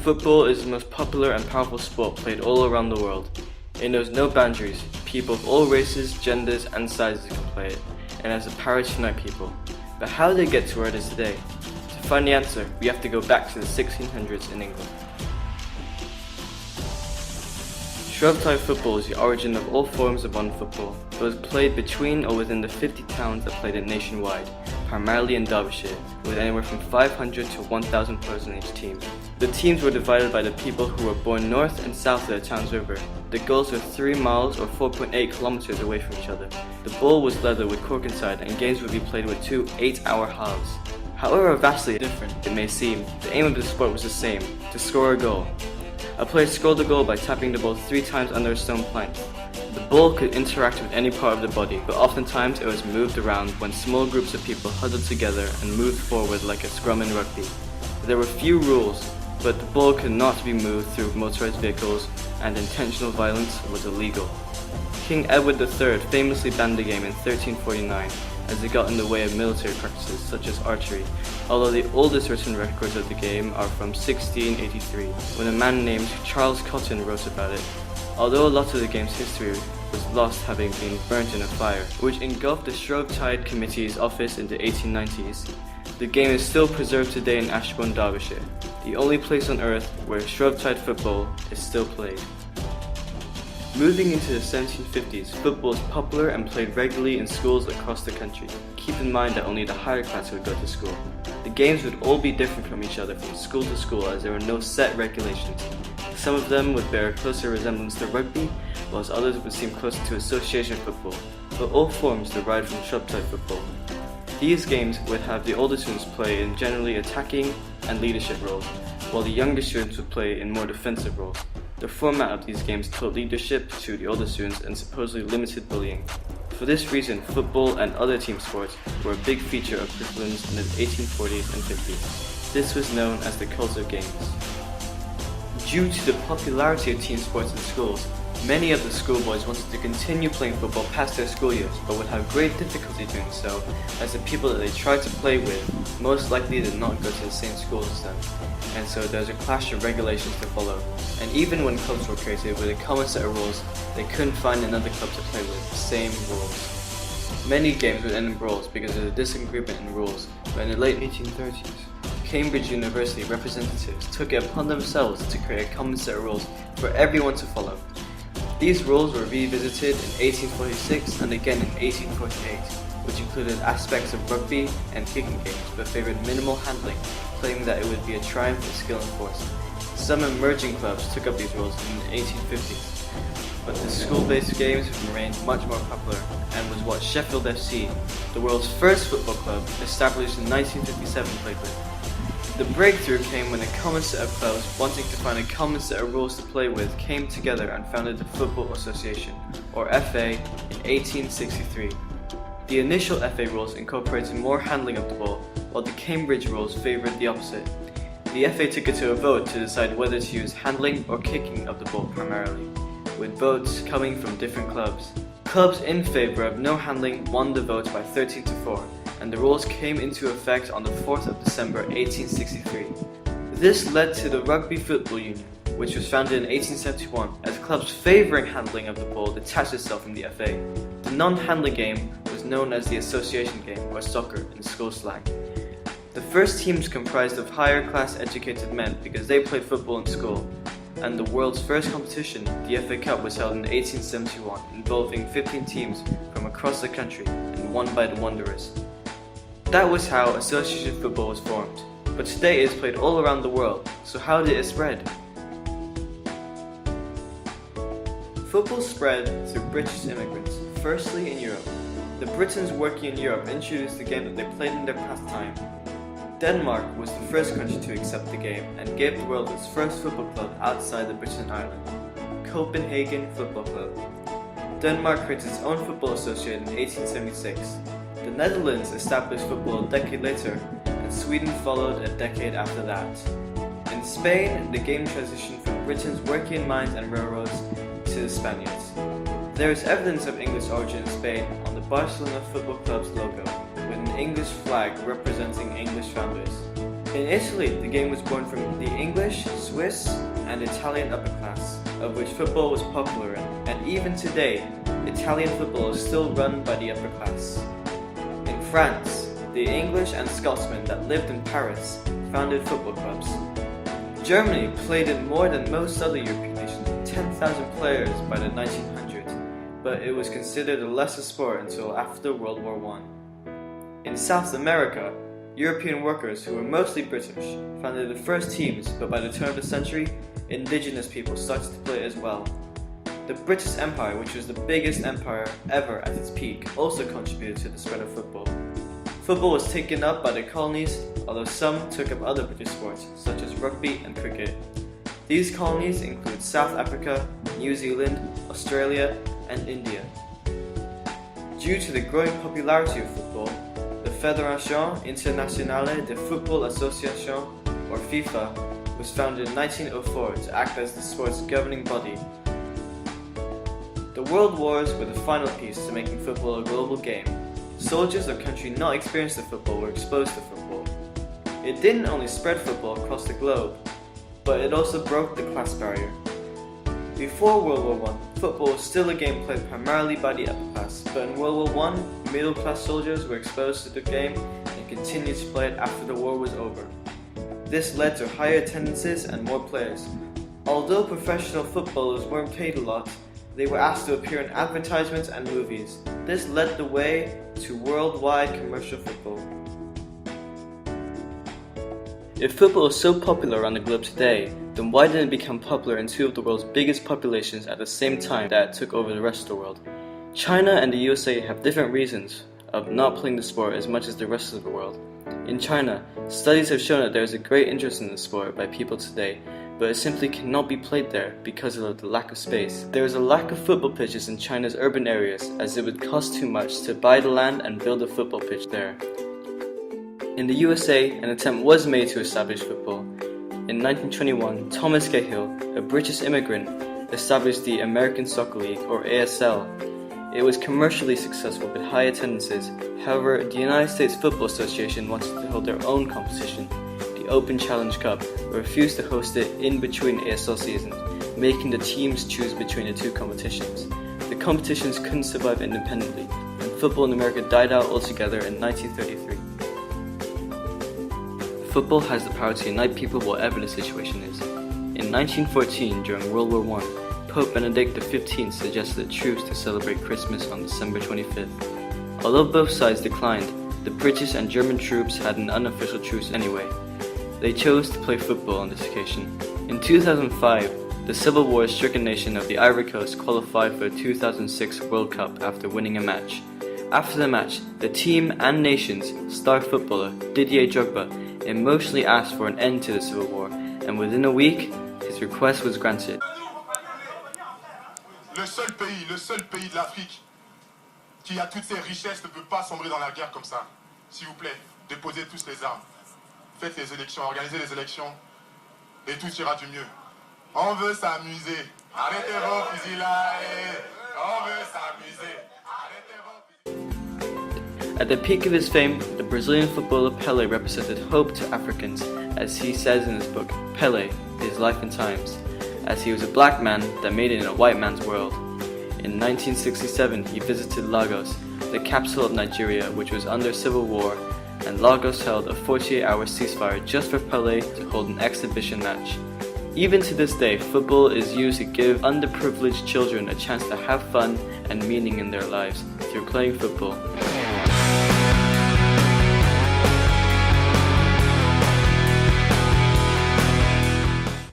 Football is the most popular and powerful sport played all around the world. It knows no boundaries. People of all races, genders and sizes can play it, and has the power to unite people. But how did it get to where it is today? To find the answer, we have to go back to the 1600s in England. Shrub-type football is the origin of all forms of modern football. It was played between or within the 50 towns that played it nationwide, primarily in Derbyshire, with anywhere from 500 to 1,000 players on each team. The teams were divided by the people who were born north and south of the town's river. The goals were 3 miles or 4.8 kilometers away from each other. The ball was leather with cork inside, and games would be played with 2 8-hour halves. However vastly different it may seem, the aim of the sport was the same: to score a goal. A player scored the goal by tapping the ball 3 times under a stone plank. The ball could interact with any part of the body, but oftentimes it was moved around when small groups of people huddled together and moved forward like a scrum in rugby. There were few rules, but the ball could not be moved through motorized vehicles, and intentional violence was illegal. King Edward III famously banned the game in 1349, as it got in the way of military practices such as archery, although the oldest written records of the game are from 1683, when a man named Charles Cotton wrote about it, although a lot of the game's history was lost, having been burnt in a fire, which engulfed the Shrovetide Committee's office in the 1890s. The game is still preserved today in Ashbourne, Derbyshire, the only place on earth where Shrovetide football is still played. Moving into the 1750s, football was popular and played regularly in schools across the country. Keep in mind that only the higher class would go to school. The games would all be different from each other from school to school, as there were no set regulations. Some of them would bear a closer resemblance to rugby, whilst others would seem closer to association football, but all forms derived from shrub-type football. These games would have the older students play in generally attacking and leadership roles, while the younger students would play in more defensive roles. The format of these games taught leadership to the older students and supposedly limited bullying. For this reason, football and other team sports were a big feature of curriculums in the 1840s and 50s. This was known as the cult of games. Due to the popularity of team sports in schools, many of the schoolboys wanted to continue playing football past their school years, but would have great difficulty doing so, as the people that they tried to play with most likely did not go to the same schools as them, and so there was a clash of regulations to follow. And even when clubs were created with a common set of rules, they couldn't find another club to play with the same rules. Many games would end in brawls because of the disagreement in rules, but in the late 1830s, Cambridge University representatives took it upon themselves to create a common set of rules for everyone to follow. These rules were revisited in 1846 and again in 1848, which included aspects of rugby and kicking games, but favoured minimal handling, claiming that it would be a triumph of skill and force. Some emerging clubs took up these rules in the 1850s, but the school-based games remained much more popular and was what Sheffield FC, the world's first football club, established in 1957, played with. The breakthrough came when a common set of clubs wanting to find a common set of rules to play with came together and founded the Football Association, or FA, in 1863. The initial FA rules incorporated more handling of the ball, while the Cambridge rules favoured the opposite. The FA took it to a vote to decide whether to use handling or kicking of the ball primarily, with votes coming from different clubs. Clubs in favour of no handling won the vote by 13-4. And the rules came into effect on the 4th of December 1863. This led to the Rugby Football Union, which was founded in 1871, as clubs favouring handling of the ball detached itself from the FA. The non-handling game was known as the association game, or soccer in school slang. The first teams comprised of higher class educated men because they played football in school, and the world's first competition, the FA Cup, was held in 1871, involving 15 teams from across the country and won by the Wanderers. That was how association football was formed, but today it is played all around the world, so how did it spread? Football spread through British immigrants, firstly in Europe. The Britons working in Europe introduced the game that they played in their pastime. Denmark was the first country to accept the game and gave the world its first football club outside the British Island, Copenhagen Football Club. Denmark created its own football association in 1876. The Netherlands established football a decade later, and Sweden followed a decade after that. In Spain, the game transitioned from Britain's working mines and railroads to the Spaniards. There is evidence of English origin in Spain on the Barcelona Football Club's logo, with an English flag representing English founders. In Italy, the game was born from the English, Swiss, and Italian upper class, of which football was popular in, and even today, Italian football is still run by the upper class. In France, the English and Scotsmen that lived in Paris founded football clubs. Germany played it more than most other European nations, with 10,000 players by the 1900s, but it was considered a lesser sport until after World War I. In South America, European workers, who were mostly British, founded the first teams, but by the turn of the century, indigenous people started to play as well. The British Empire, which was the biggest empire ever at its peak, also contributed to the spread of football. Football was taken up by the colonies, although some took up other British sports, such as rugby and cricket. These colonies include South Africa, New Zealand, Australia, and India. Due to the growing popularity of football, the Fédération Internationale de Football Association, or FIFA, was founded in 1904 to act as the sport's governing body. The World Wars were the final piece to making football a global game. Soldiers of countries not experienced in football were exposed to football. It didn't only spread football across the globe, but it also broke the class barrier. Before World War I, football was still a game played primarily by the upper class, but in World War I, middle-class soldiers were exposed to the game and continued to play it after the war was over. This led to higher attendances and more players. Although professional footballers weren't paid a lot, they were asked to appear in advertisements and movies. This led the way to worldwide commercial football. If football is so popular around the globe today, then why didn't it become popular in two of the world's biggest populations at the same time that it took over the rest of the world? China and the USA have different reasons of not playing the sport as much as the rest of the world. In China, studies have shown that there is a great interest in the sport by people today, but it simply cannot be played there because of the lack of space. There is a lack of football pitches in China's urban areas, as it would cost too much to buy the land and build a football pitch there. In the USA, an attempt was made to establish football. In 1921, Thomas Cahill, a British immigrant, established the American Soccer League, or ASL. It was commercially successful with high attendances. However, the United States Football Association wanted to hold their own competition, the Open Challenge Cup, but refused to host it in between ASL seasons, making the teams choose between the two competitions. The competitions couldn't survive independently, and football in America died out altogether in 1933. Football has the power to unite people whatever the situation is. In 1914, during World War I, Pope Benedict XV suggested a truce to celebrate Christmas on December 25th. Although both sides declined, the British and German troops had an unofficial truce anyway. They chose to play football on this occasion. In 2005, the civil war-stricken nation of the Ivory Coast qualified for the 2006 World Cup after winning a match. After the match, the team and nation's star footballer, Didier Drogba, emotionally asked for an end to the civil war, and within a week, his request was granted. Le seul pays de l'Afrique qui a toutes ses richesses ne peut pas sombrer dans la guerre comme ça. S'il vous plaît, déposez tous les armes. Faites les élections, organisez les élections, et tout ira du mieux. On veut s'amuser. Arrêtez vos fusils là, on veut s'amuser. At the peak of his fame, the Brazilian footballer Pelé represented hope to Africans, as he says in his book, Pelé, His Life and Times, as he was a black man that made it in a white man's world. In 1967, he visited Lagos, the capital of Nigeria, which was under civil war, and Lagos held a 48-hour ceasefire just for Pelé to hold an exhibition match. Even to this day, football is used to give underprivileged children a chance to have fun and meaning in their lives through playing football.